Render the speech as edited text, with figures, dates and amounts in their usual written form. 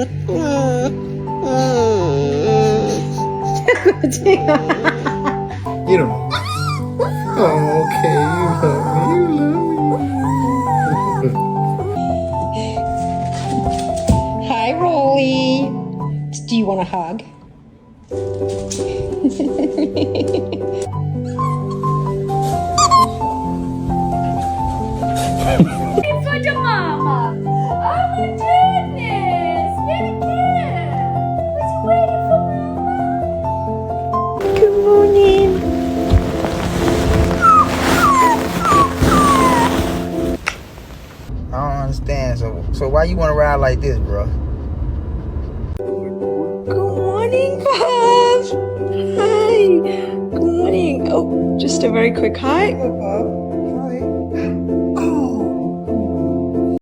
You don't know. Oh, okay, you love me. You love me. Hi, Rolly. Do you want a hug? It's for your mama. Oh my goodness. Very good. Was you waiting for mama? Good morning. I don't understand. So why you want to ride like this, bro? Good morning, Puff. Hi. Good morning. Oh, just a very quick hi.